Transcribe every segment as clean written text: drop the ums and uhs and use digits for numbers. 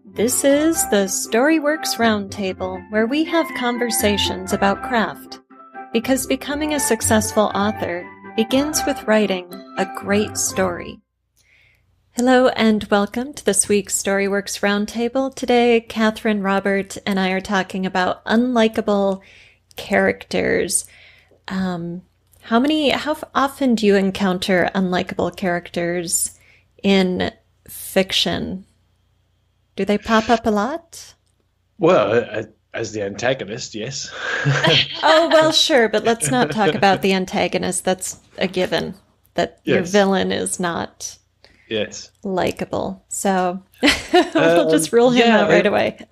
This is the Storyworks Roundtable, where we have conversations about craft. Because becoming a successful author begins with writing a great story. Hello and welcome to this week's Storyworks Roundtable. Today, Kathryn, Robert, and I are talking about unlikable characters. How often do you encounter unlikable characters in fiction? Do they pop up a lot? Well, as the antagonist, yes. Oh, well, sure, but let's not talk about the antagonist. That's a given, that your villain is not likable. So we'll just rule him out right away.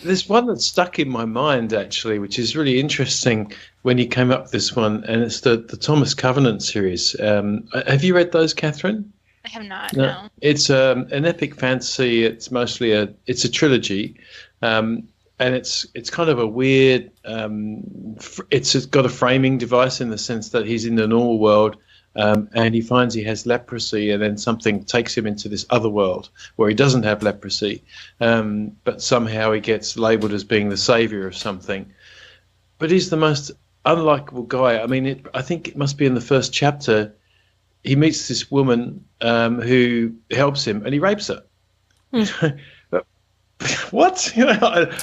There's one that stuck in my mind, actually, which is really interesting when you came up with this one, and it's the Thomas Covenant series. Have you read those, Kathryn? I have not, no. It's an epic fantasy. It's mostly a trilogy, and it's kind of a weird. It's got a framing device in the sense that he's in the normal world, and he finds he has leprosy, and then something takes him into this other world where he doesn't have leprosy, but somehow he gets labelled as being the saviour of something. But he's the most unlikable guy. I mean, I think it must be in the first chapter. He meets this woman who helps him, and he rapes her. What?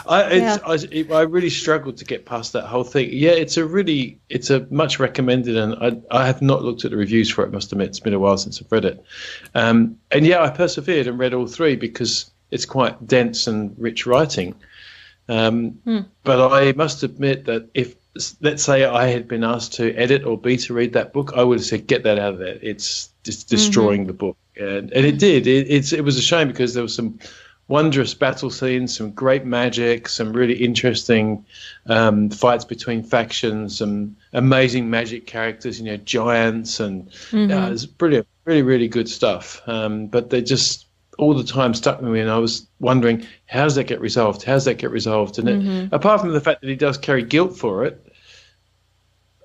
I really struggled to get past that whole thing. Yeah, it's a much recommended, and I have not looked at the reviews for it. I must admit, it's been a while since I've read it. And yeah, I persevered and read all three because it's quite dense and rich writing. But I must admit that if, let's say, I had been asked to edit or beta read that book, I would have said, get that out of there. It's just destroying the book. And it did. It was a shame because there was some wondrous battle scenes, some great magic, some really interesting fights between factions, some amazing magic characters, giants, and it's brilliant, really, really good stuff. But they just all the time stuck with me, and I was wondering, how does that get resolved? And apart from the fact that he does carry guilt for it,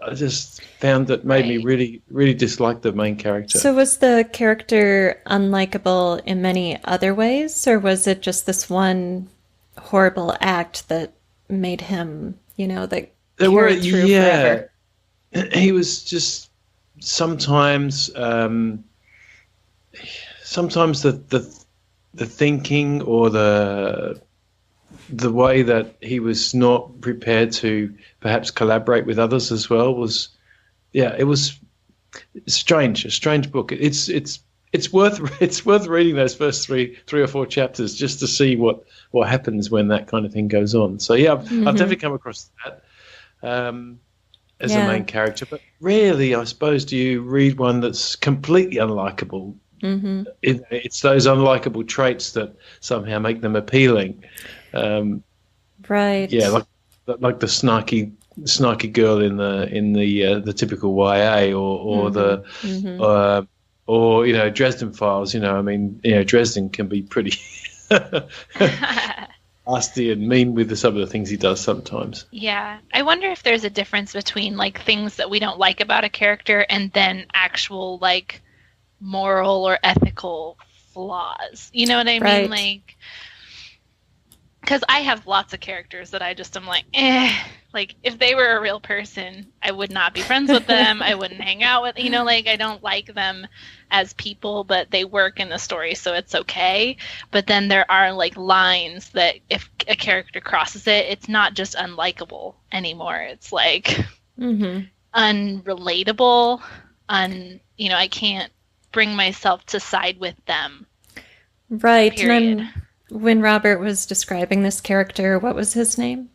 I just found that made me really, really dislike the main character. So was the character unlikable in many other ways, or was it just this one horrible act that made him, that carried through forever? He was just sometimes the thinking or the way that he was not prepared to perhaps collaborate with others as well was a strange book. It's worth reading those first three or four chapters just to see what happens when that kind of thing goes on. So I've definitely come across that as a main character, but rarely, I suppose, do you read one that's completely unlikable. It's those unlikable traits that somehow make them appealing. Right. Yeah, like the snarky girl in the typical YA or Dresden Files. Dresden can be pretty nasty and mean with some of the things he does sometimes. Yeah, I wonder if there's a difference between things that we don't like about a character and then actual moral or ethical flaws. You know what I mean? Right. Because I have lots of characters that I just am if they were a real person, I would not be friends with them. I wouldn't hang out with, I don't like them as people, but they work in the story, so it's okay. But then there are lines that if a character crosses it, it's not just unlikable anymore. It's unrelatable, I can't bring myself to side with them. Right. Period. And when Robert was describing this character, what was his name?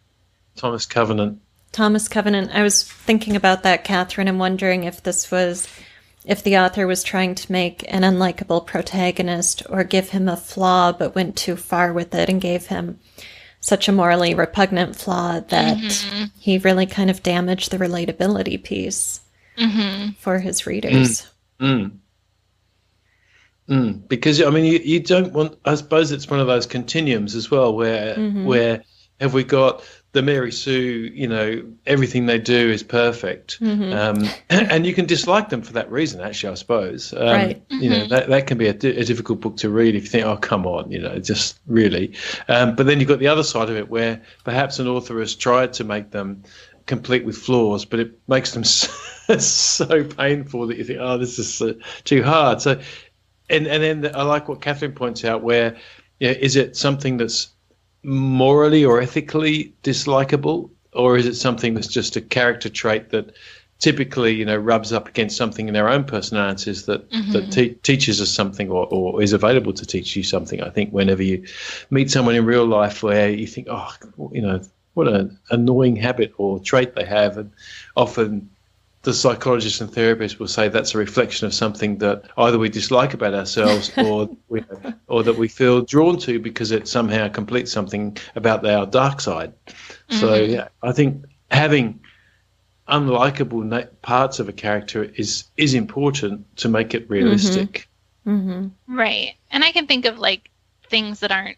Thomas Covenant. Thomas Covenant. I was thinking about that, Kathryn, and wondering if the author was trying to make an unlikable protagonist or give him a flaw but went too far with it and gave him such a morally repugnant flaw that he really kind of damaged the relatability piece for his readers. Because you don't want. I suppose it's one of those continuums as well, where have we got the Mary Sue, you know, everything they do is perfect. And you can dislike them for that reason, actually, I suppose. Right. You know, that can be a difficult book to read if you think, oh, come on, you know, just really. But then you've got the other side of it where perhaps an author has tried to make them complete with flaws, but it makes them so painful that you think, oh, this is too hard. So, and then I like what Kathryn points out where, you know, is it something that's morally or ethically dislikable, or is it something that's just a character trait that typically, you know, rubs up against something in their own personalities that teaches us something or is available to teach you something? I think whenever you meet someone in real life where you think, oh, you know, what an annoying habit or trait they have, and often the psychologists and therapists will say that's a reflection of something that either we dislike about ourselves or that we feel drawn to because it somehow completes something about our dark side. So yeah, I think having unlikable parts of a character is important to make it realistic. Right. And I can think of like things that aren't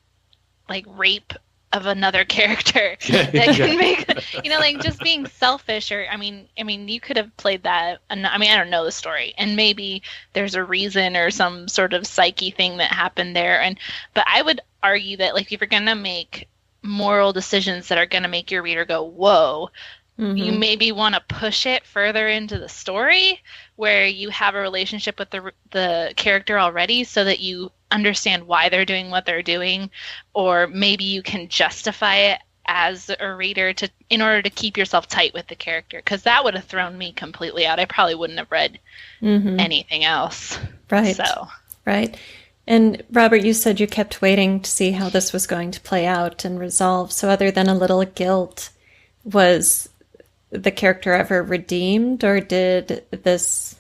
like rape of another character that can make, you know, like just being selfish, or I mean you could have played that, and I mean I don't know the story, and maybe there's a reason or some sort of psyche thing that happened there, but I would argue that like if you're gonna make moral decisions that are gonna make your reader go whoa, you maybe want to push it further into the story where you have a relationship with the character already, so that you understand why they're doing what they're doing, or maybe you can justify it as a reader in order to keep yourself tight with the character, because that would have thrown me completely out. I probably wouldn't have read anything else. Right. So. Right. And Robert, you said you kept waiting to see how this was going to play out and resolve. So other than a little guilt, was the character ever redeemed, or did this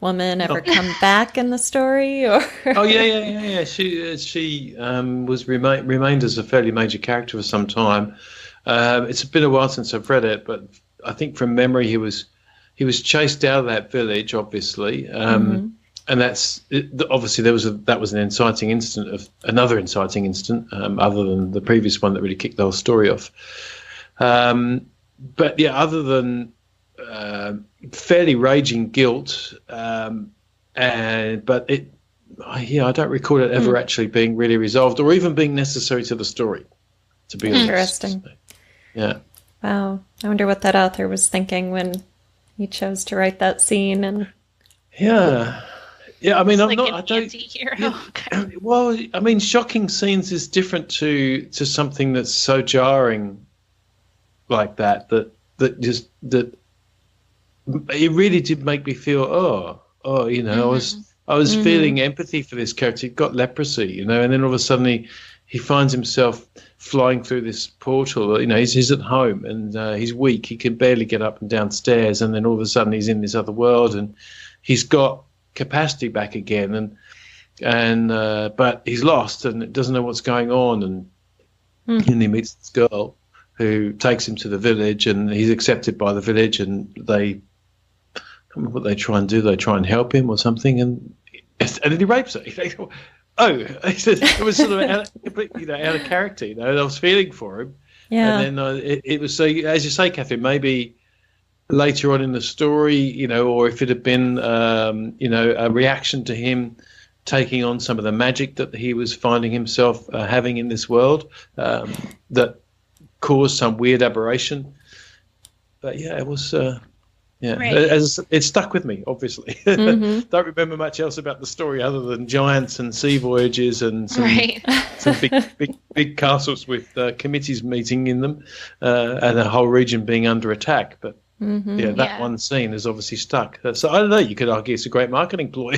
woman ever come back in the story? Or Oh yeah. She remained as a fairly major character for some time. It's been a while since I've read it, but I think from memory he was chased out of that village, obviously, and that's obviously that was an inciting incident, other other than the previous one that really kicked the whole story off. But yeah, other than fairly raging guilt, I don't recall it ever actually being really resolved or even being necessary to the story, to be honest. Interesting. Yeah. Wow. I wonder what that author was thinking when he chose to write that scene. And yeah. I mean, it's an anti-hero. Yeah, well, I mean, shocking scenes is different to something that's so jarring like that it really did make me feel, you know, I was feeling empathy for this character. He got leprosy, you know, and then all of a sudden he finds himself flying through this portal. You know, he's at home and he's weak. He can barely get up and down stairs, and then all of a sudden he's in this other world and he's got capacity back again, and but he's lost and doesn't know what's going on, and he meets this girl who takes him to the village, and he's accepted by the village, and I can't remember what they try and do. They try and help him or something, and then he rapes her. It was sort of completely out of character, you know. I was feeling for him, and then it was so. As you say, Kathryn, maybe later on in the story, you know, or if it had been, you know, a reaction to him taking on some of the magic that he was finding himself having in this world, that caused some weird aberration. But yeah, it was right. It stuck with me, obviously. Don't remember much else about the story other than giants and sea voyages and some big castles with committees meeting in them, and the whole region being under attack. But one scene is obviously stuck. So I don't know, you could argue it's a great marketing ploy.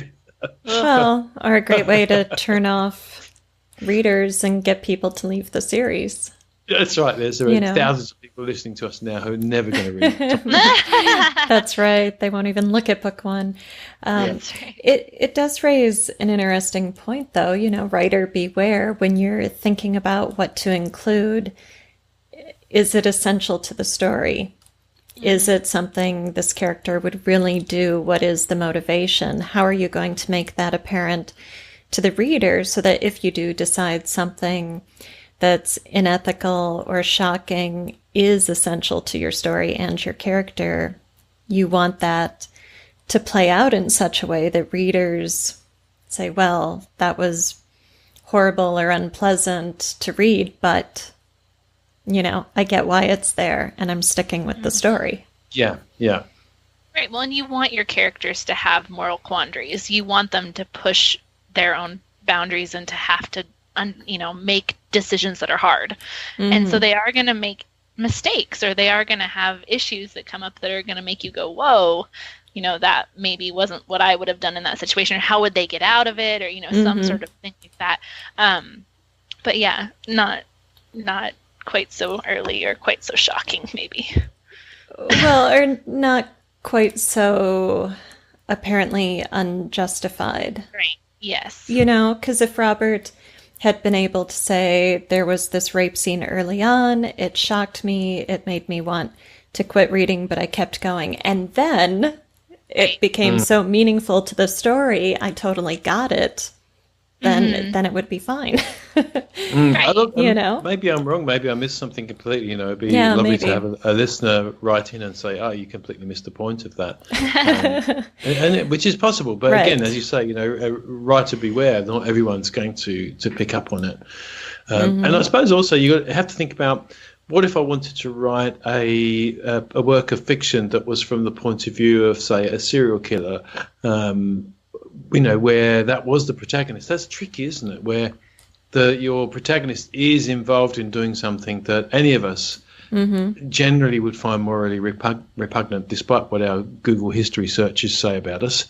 Well, or a great way to turn off readers and get people to leave the series. That's right. There's thousands of people listening to us now who are never going to read it. That's right. They won't even look at book one. That's right. It does raise an interesting point, though. You know, writer beware when you're thinking about what to include. Is it essential to the story? Is it something this character would really do? What is the motivation? How are you going to make that apparent to the reader so that if you do decide something that's unethical or shocking is essential to your story and your character, you want that to play out in such a way that readers say, well, that was horrible or unpleasant to read, but, I get why it's there, and I'm sticking with the story. Yeah. Right. Well, and you want your characters to have moral quandaries. You want them to push their own boundaries and to have to, make decisions that are hard. Mm-hmm. And so they are going to make mistakes, or they are going to have issues that come up that are going to make you go, whoa, that maybe wasn't what I would have done in that situation, or how would they get out of it, or, some sort of thing like that. But yeah, not quite so early or quite so shocking, maybe. Well, or not quite so apparently unjustified. Right. Yes. Because if Robert had been able to say there was this rape scene early on, it shocked me, it made me want to quit reading, but I kept going. And then it became so meaningful to the story, I totally got it. Then it would be fine. Right. Maybe I'm wrong. Maybe I missed something completely. It'd be lovely to have a listener write in and say, "Oh, you completely missed the point of that," and which is possible. But again, as you say, writer beware. Not everyone's going to pick up on it. And I suppose also you have to think about, what if I wanted to write a work of fiction that was from the point of view of, say, a serial killer. Where that was the protagonist. That's tricky, isn't it? Where your protagonist is involved in doing something that any of us generally would find morally repugnant, despite what our Google history searches say about us.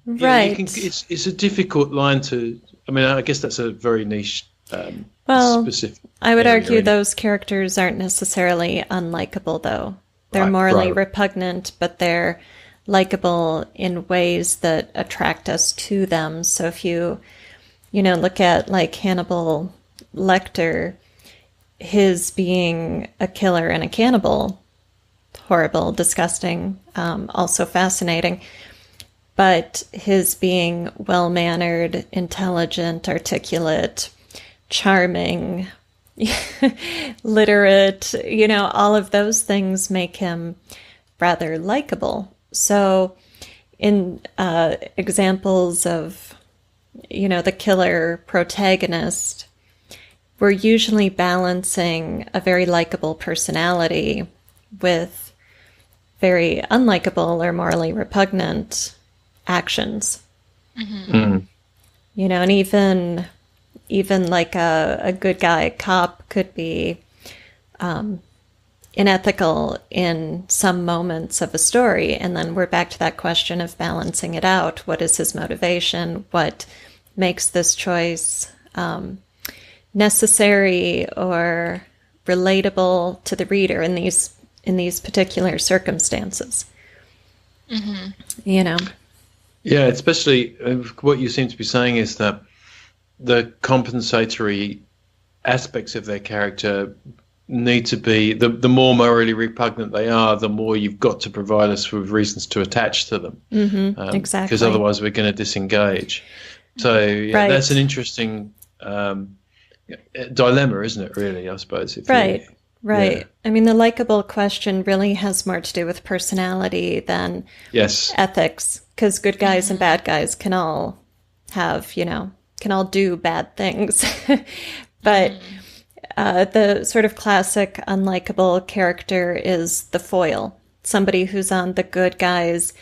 Right. It's a difficult line to. I guess that's a very niche. Specific. I would argue those characters aren't necessarily unlikable, though. They're morally repugnant, but they're likable in ways that attract us to them. So if you look at like Hannibal Lecter, his being a killer and a cannibal, horrible, disgusting, also fascinating, but his being well-mannered, intelligent, articulate, charming, literate, all of those things make him rather likable. So in examples of, the killer protagonist, we're usually balancing a very likable personality with very unlikable or morally repugnant actions. And even like a good guy cop could be unethical in some moments of a story. And then we're back to that question of balancing it out. What is his motivation? What makes this choice necessary or relatable to the reader in these particular circumstances? Yeah, especially what you seem to be saying is that the compensatory aspects of their character need to be, the more morally repugnant they are, the more you've got to provide us with reasons to attach to them. Exactly. Because otherwise we're going to disengage. So that's an interesting dilemma, isn't it, really, I suppose? Right. Yeah. The likable question really has more to do with personality than ethics, because good guys and bad guys can all have, can all do bad things. But the sort of classic unlikable character is the foil, somebody who's on the good guys'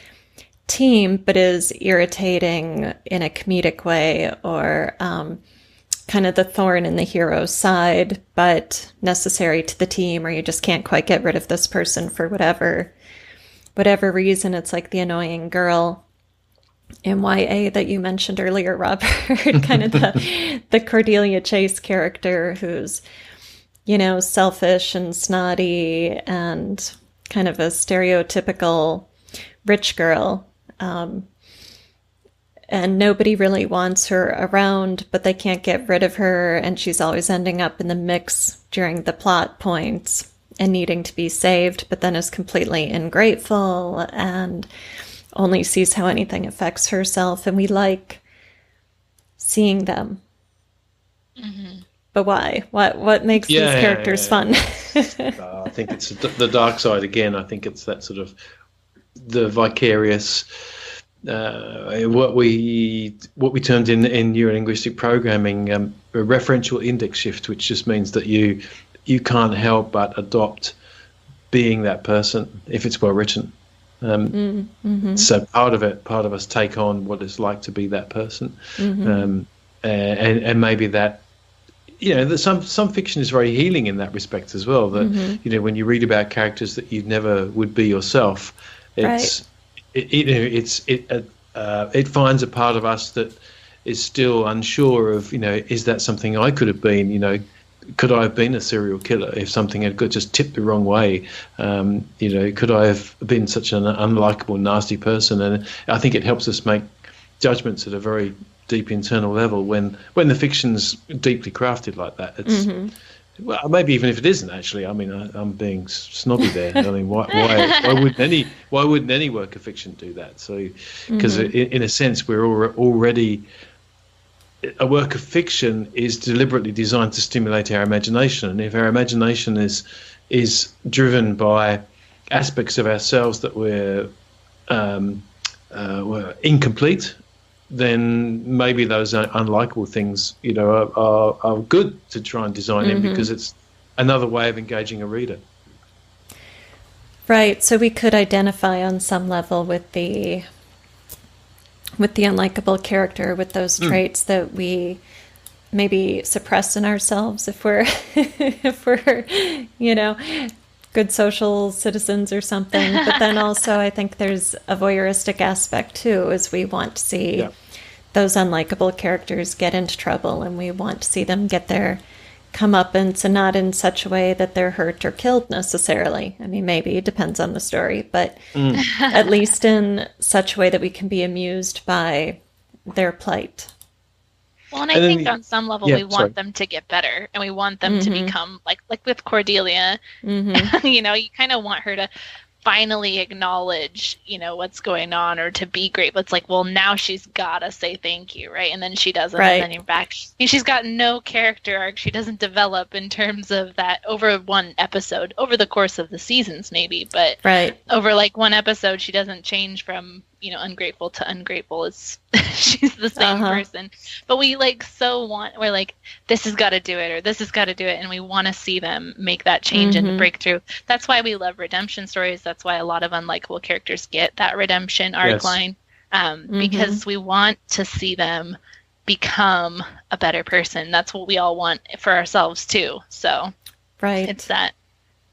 team but is irritating in a comedic way, or kind of the thorn in the hero's side, but necessary to the team, or you just can't quite get rid of this person for whatever reason. It's like the annoying girl in YA that you mentioned earlier, Robert, kind of the Cordelia Chase character who's, selfish and snotty and kind of a stereotypical rich girl. And nobody really wants her around, but they can't get rid of her, and she's always ending up in the mix during the plot points and needing to be saved, but then is completely ungrateful and only sees how anything affects herself. And we like seeing them but why? What makes these characters fun? I think it's the dark side again. I think it's that sort of the vicarious, what we termed in neurolinguistic programming a referential index shift, which just means that you can't help but adopt being that person if it's well written. So part of us take on what it's like to be that person, and maybe that, that some fiction is very healing in that respect as well. That when you read about characters that you never would be yourself, it finds a part of us that is still unsure of, is that something I could have been? Could I have been a serial killer if something had got just tipped the wrong way? Could I have been such an unlikable, nasty person? And I think it helps us make judgments at a very deep internal level when the fiction's deeply crafted like that. It's well, maybe even if it isn't actually. I mean, I'm being snobby there. I mean, why wouldn't any work of fiction do that? So, because in a sense, we're already. A work of fiction is deliberately designed to stimulate our imagination, and if our imagination is driven by aspects of ourselves that we're incomplete, then maybe those unlikable things, are good to try and design in, because it's another way of engaging a reader. Right. So we could identify on some level with the unlikable character, with those traits that we maybe suppress in ourselves if we're good social citizens or something. But then also I think there's a voyeuristic aspect too, as we want to see those unlikable characters get into trouble, and we want to see them get their comeuppance, and not in such a way that they're hurt or killed necessarily. I mean, maybe it depends on the story, but at least in such a way that we can be amused by their plight. Well, and I think on some level we want them to get better, and we want them to become like with Cordelia. You kind of want her to finally acknowledge, what's going on, or to be great. But it's like, well, now she's gotta say thank you, right? And then she doesn't, and then you're back. She's got no character arc. She doesn't develop in terms of that over one episode, over the course of the seasons, maybe. But over like one episode, she doesn't change from ungrateful to ungrateful. She's the same person. But we we're like, this has got to do it, or this has got to do it, and we want to see them make that change and breakthrough. That's why we love redemption stories. That's why a lot of unlikable characters get that redemption arc line, because we want to see them become a better person. That's what we all want for ourselves too. So it's that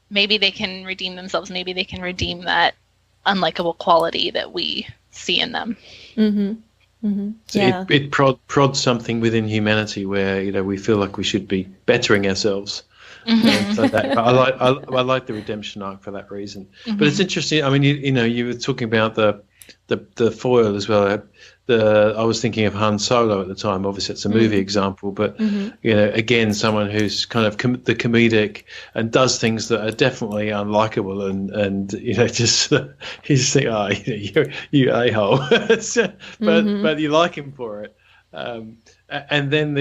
maybe they can redeem themselves. Maybe they can redeem that unlikable quality that we see in them. So it prods something within humanity where we feel like we should be bettering ourselves. So that, I like the redemption arc for that reason. But it's interesting. I mean, you were talking about the foil as well. I was thinking of Han Solo at the time. Obviously, it's a movie example, but again, someone who's kind of the comedic and does things that are definitely unlikable, and just he's thinking, you a-hole, but you like him for it. And then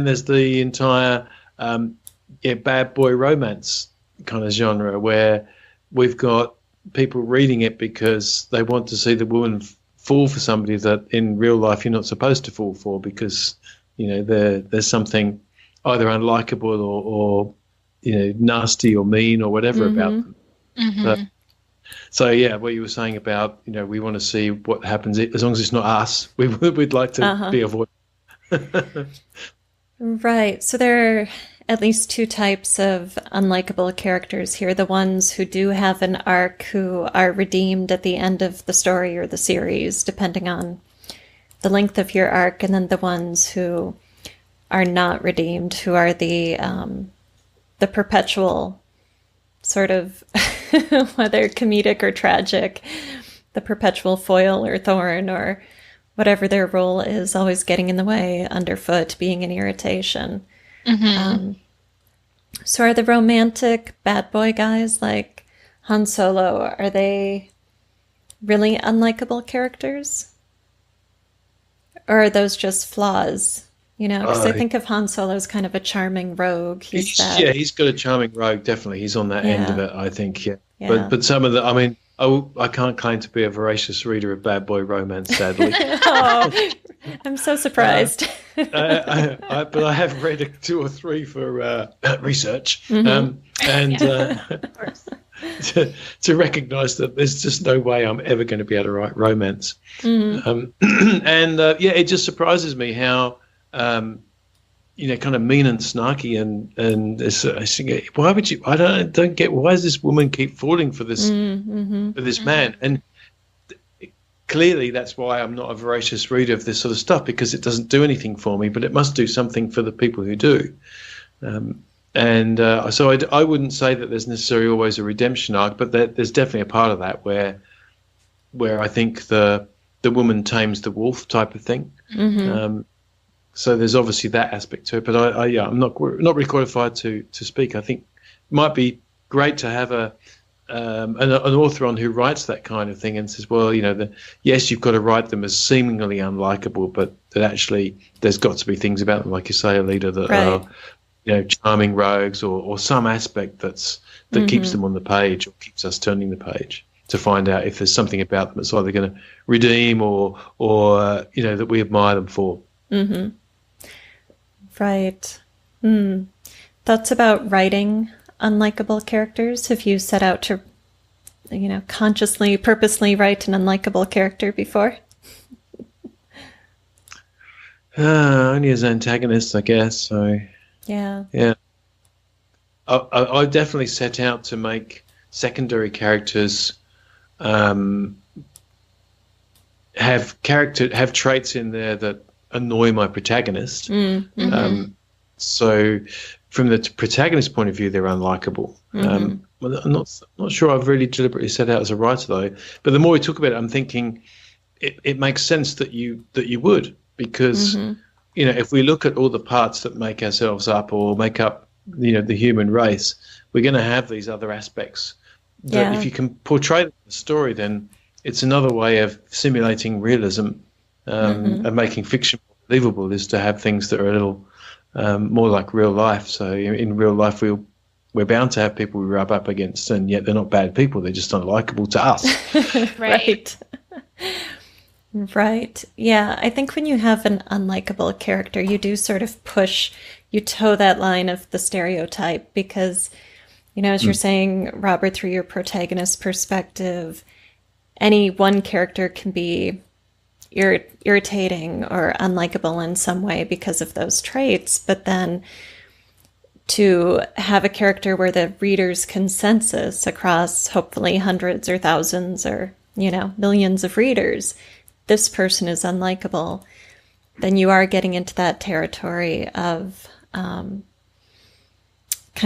there's the entire bad boy romance kind of genre where we've got people reading it because they want to see the woman fall for somebody that in real life you're not supposed to fall for, because there's something either unlikable or nasty or mean or whatever about them. So what you were saying about we want to see what happens as long as it's not us. We'd like to be avoided. Right. So there are at least two types of unlikable characters here. The ones who do have an arc, who are redeemed at the end of the story or the series, depending on the length of your arc, and then the ones who are not redeemed, who are the perpetual sort of, whether comedic or tragic, the perpetual foil or thorn or whatever their role is, always getting in the way, underfoot, being an irritation. So are the romantic bad boy guys like Han Solo, are they really unlikable characters? Or are those just flaws, You know, because I think of Han Solo as kind of a charming rogue. He's got a charming rogue. Definitely, he's on that end of it. I think. Yeah. But some of the, I mean, I can't claim to be a voracious reader of bad boy romance, sadly. Oh, I'm so surprised. But I have read 2 or 3 for research, Mm-hmm. and of course. to recognise that there's just no way I'm ever going to be able to write romance. Mm-hmm. It just surprises me how kind of mean and snarky and why would you? I don't get, why does this woman keep falling for this man? And clearly that's why I'm not a voracious reader of this sort of stuff, because it doesn't do anything for me, but it must do something for the people who do. So I wouldn't say that there's necessarily always a redemption arc, but there's definitely a part of that where I think the woman tames the wolf type of thing. Mm-hmm. So there's obviously that aspect to it, but I'm not really qualified to speak. I think it might be great to have an author on who writes that kind of thing and says, well, yes, you've got to write them as seemingly unlikable, but that actually there's got to be things about them, like you say, Alida, that are charming rogues or some aspect that keeps them on the page or keeps us turning the page to find out if there's something about them that's either going to redeem or that we admire them for. Mm-hmm. Right. Thoughts about writing unlikable characters? Have you set out to, consciously, purposely write an unlikable character before? Only as antagonists, I guess. So yeah. I definitely set out to make secondary characters have traits in there that annoy my protagonist. So from the protagonist point of view, they're unlikable. I'm not sure I've really deliberately set out as a writer though, but the more we talk about it, I'm thinking it makes sense that you would, because if we look at all the parts that make ourselves up or make up the human race, we're going to have these other aspects that if you can portray them in the story, then it's another way of simulating realism. And making fiction more believable is to have things that are a little more like real life. So in real life, we're bound to have people we rub up against, and yet they're not bad people. They're just unlikable to us. Right. Right. Yeah. I think when you have an unlikable character, you do sort of you toe that line of the stereotype, because, as you're saying, Robert, through your protagonist perspective, any one character can be irritating or unlikable in some way because of those traits, but then to have a character where the reader's consensus across hopefully hundreds or thousands or millions of readers, this person is unlikable, then you are getting into that territory of kind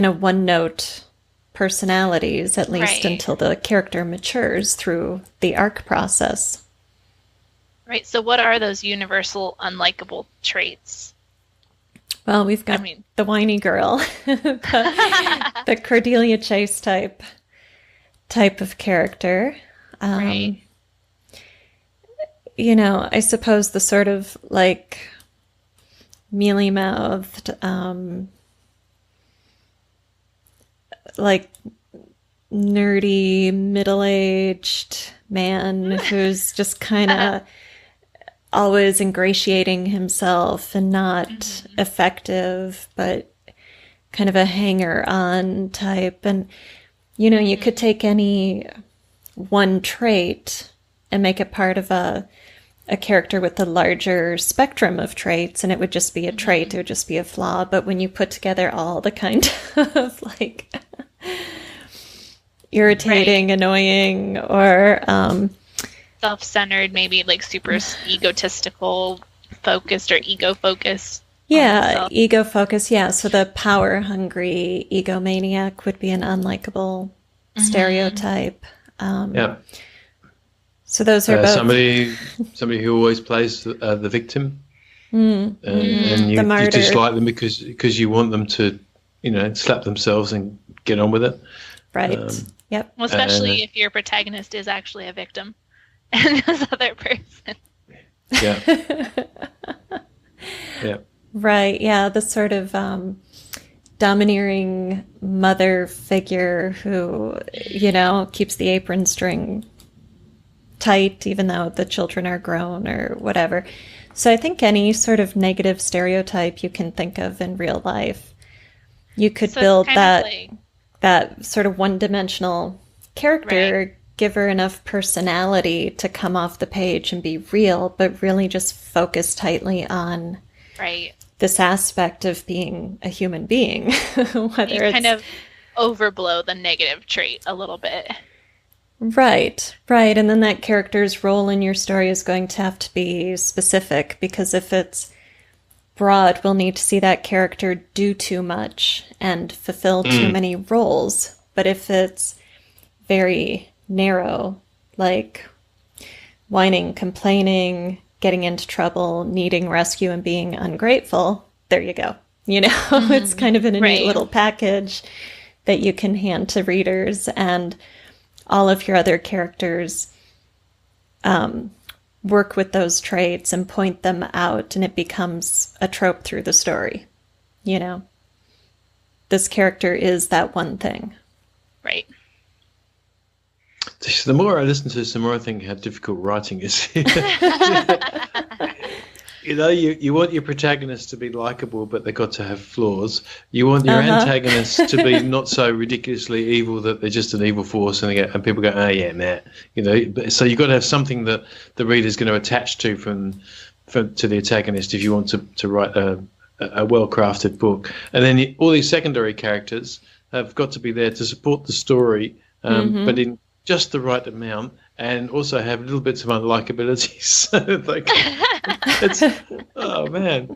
of one-note personalities, at least until the character matures through the arc process. Right. So what are those universal unlikable traits? Well, we've got the whiny girl, the Cordelia Chase type of character. Right. I suppose the sort of like mealy-mouthed, like nerdy, middle-aged man who's just kind of always ingratiating himself and not effective, but kind of a hanger-on type. And, you could take any one trait and make it part of a character with a larger spectrum of traits, and it would just be a trait, it would just be a flaw. But when you put together all the kind of like irritating, annoying, or self-centered, maybe like super egotistical focused or ego focused. Yeah, ego focused. Yeah, so the power hungry egomaniac would be an unlikable stereotype. So those are both somebody who always plays the victim, and you just like them because you want them to slap themselves and get on with it. Right. Yep. Well, especially if your protagonist is actually a victim and this other person. Yeah. Yeah. Right. Yeah. The sort of domineering mother figure who, keeps the apron string tight, even though the children are grown or whatever. So I think any sort of negative stereotype you can think of in real life, you could build that sort of one-dimensional character, right. Give her enough personality to come off the page and be real, but really just focus tightly on this aspect of being a human being. Whether you kind of overblow the negative trait a little bit. Right. And then that character's role in your story is going to have to be specific, because if it's broad, we'll need to see that character do too much and fulfill too many roles. But if it's very narrow, like whining, complaining, getting into trouble, needing rescue, and being ungrateful, there you go. It's kind of in a neat little package that you can hand to readers, and all of your other characters work with those traits and point them out, and it becomes a trope through the story. This character is that one thing. Right. The more I listen to this, the more I think how difficult writing is. You want your protagonist to be likable, but they've got to have flaws. You want your antagonist to be not so ridiculously evil that they're just an evil force, and people go, "Oh yeah, Matt." So you've got to have something that the reader's going to attach to to the antagonist if you want to write a well-crafted book. And then all these secondary characters have got to be there to support the story, but in just the right amount, and also have little bits of unlikability. So it's oh man,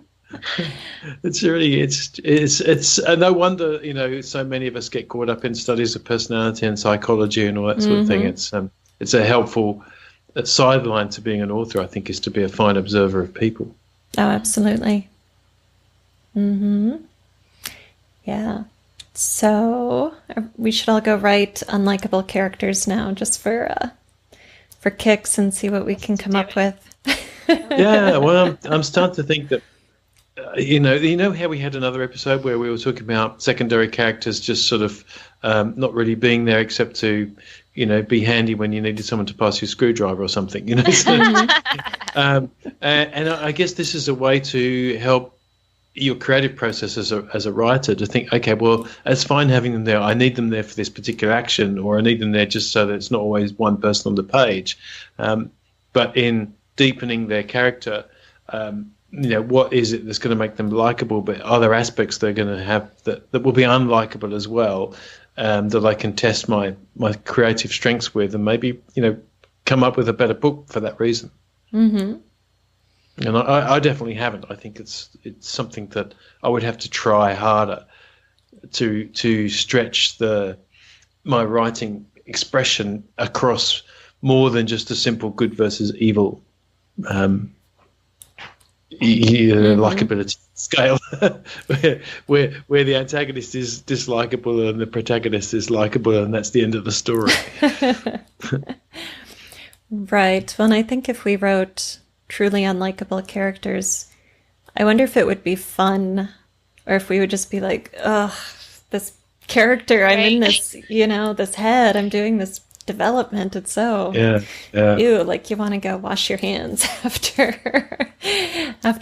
it's really it's no wonder so many of us get caught up in studies of personality and psychology and all that sort of thing. It's a helpful sideline to being an author, I think, is to be a fine observer of people. Oh, absolutely. Yeah. So we should all go write unlikable characters now, just for kicks, and see what we can come up with. Yeah, well, I'm starting to think that you know how we had another episode where we were talking about secondary characters just sort of not really being there except to be handy when you needed someone to pass your screwdriver or something. So, and I guess this is a way to help your creative process as a writer, to think, okay, well, it's fine having them there. I need them there for this particular action, or I need them there just so that it's not always one person on the page. But in deepening their character, what is it that's going to make them likable? But are there aspects they're going to have that will be unlikable as well, that I can test my creative strengths with, and maybe come up with a better book for that reason. And I definitely haven't. I think it's something that I would have to try harder to stretch my writing expression across more than just a simple good versus evil likability scale, where the antagonist is dislikable and the protagonist is likable, and that's the end of the story. Right. Well, and I think if we wrote truly unlikable characters, I wonder if it would be fun, or if we would just be like, ugh, this character, I'm in this, this head, I'm doing this development, it's so ew, like you want to go wash your hands after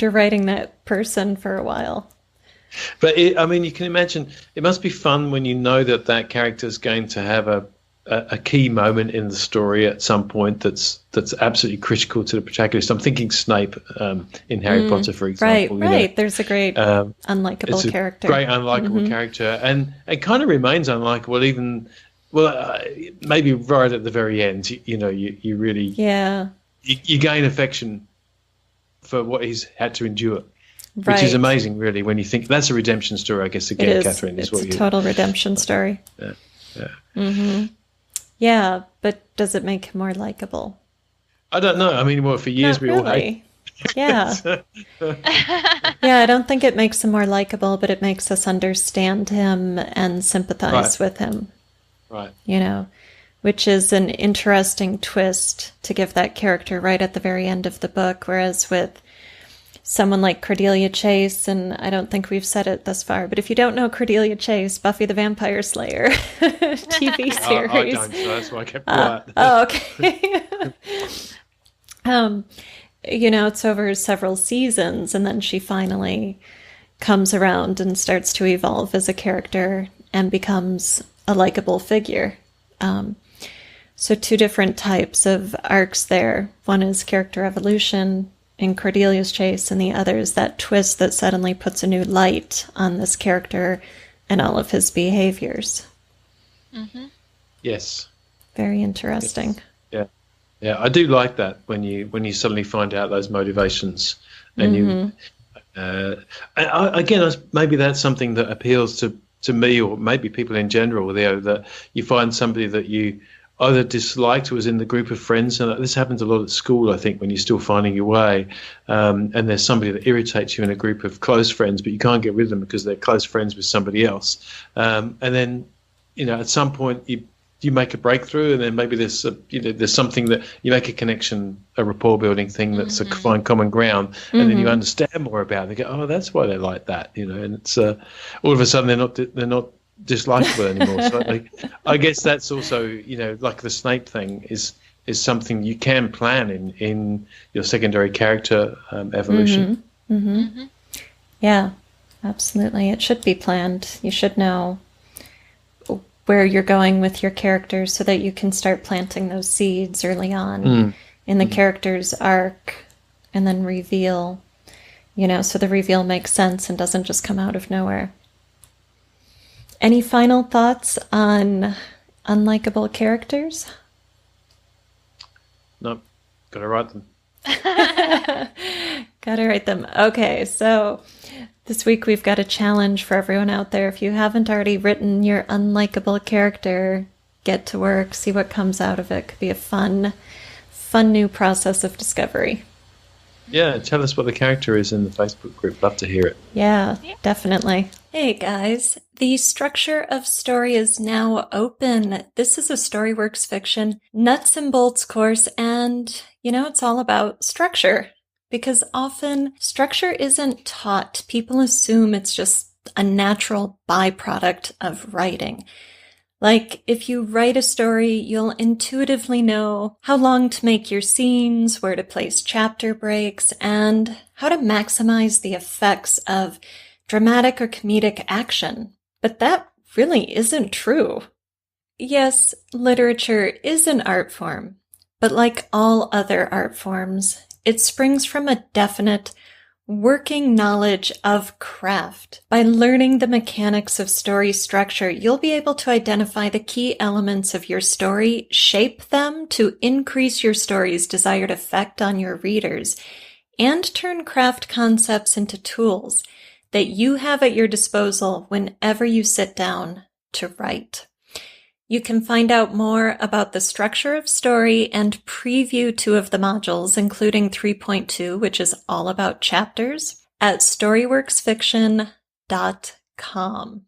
writing that person for a while. But you can imagine it must be fun when you know that character is going to have a key moment in the story at some point that's absolutely critical to the protagonist. I'm thinking Snape in Harry Potter, for example. Right. There's a great unlikable character. Great unlikable character, and it kind of remains unlikable even. Well, maybe right at the very end. You really you gain affection for what he's had to endure. Right. Which is amazing, really, when you think that's a redemption story. I guess again, Kathryn, it's a total redemption story. Yeah. Yeah, but does it make him more likable? I don't know. For years we all hate. Yeah. Yeah, I don't think it makes him more likable, but it makes us understand him and sympathize with him. Right. Which is an interesting twist to give that character right at the very end of the book, whereas with someone like Cordelia Chase, and I don't think we've said it thus far, but if you don't know Cordelia Chase, Buffy the Vampire Slayer TV series. I don't, so that's why I kept quiet. Okay. It's over several seasons, and then she finally comes around and starts to evolve as a character and becomes a likable figure. So 2 different types of arcs there. One is character evolution in Cordelia's Chase, and the other is that twist that suddenly puts a new light on this character and all of his behaviors. Mm-hmm. Yes. Very interesting. Yes. Yeah, I do like that when you suddenly find out those motivations, and maybe that's something that appeals to me, or maybe people in general, that you find somebody that you either disliked, was in the group of friends, and this happens a lot at school, I think, when you're still finding your way, and there's somebody that irritates you in a group of close friends, but you can't get rid of them because they're close friends with somebody else, and then at some point you make a breakthrough, and then maybe there's something that you make a connection, a rapport building thing that's a find common ground, and then you understand more about it. They go, oh, that's why they're like that, and it's all of a sudden they're not dislikable anymore. So I guess that's also, like the Snape thing is something you can plan in your secondary character evolution. Yeah, absolutely. It should be planned. You should know where you're going with your characters so that you can start planting those seeds early on in the character's arc, and then reveal, so the reveal makes sense and doesn't just come out of nowhere. Any final thoughts on unlikable characters? Nope. Gotta write them. Gotta write them. Okay, so this week we've got a challenge for everyone out there. If you haven't already written your unlikable character, get to work, see what comes out of it. Could be a fun new process of discovery. Yeah, tell us what the character is in the Facebook group. Love to hear it. Yeah, definitely. Hey guys, the Structure of Story is now open. This is a Storyworks Fiction nuts and bolts course, and it's all about structure, because often structure isn't taught. People assume it's just a natural byproduct of writing. Like, if you write a story, you'll intuitively know how long to make your scenes, where to place chapter breaks, and how to maximize the effects of dramatic or comedic action. But that really isn't true. Yes, literature is an art form, but like all other art forms, it springs from a definite working knowledge of craft. By learning the mechanics of story structure, you'll be able to identify the key elements of your story, shape them to increase your story's desired effect on your readers, and turn craft concepts into tools that you have at your disposal whenever you sit down to write. You can find out more about the Structure of Story and preview 2 of the modules, including 3.2, which is all about chapters, at storyworksfiction.com.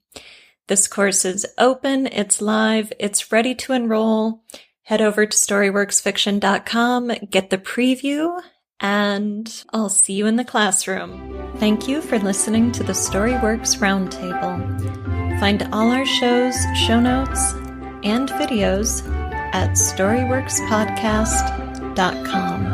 This course is open, it's live, it's ready to enroll. Head over to storyworksfiction.com, get the preview, and I'll see you in the classroom. Thank you for listening to the Storyworks Roundtable. Find all our shows, show notes, and videos at storyworkspodcast.com.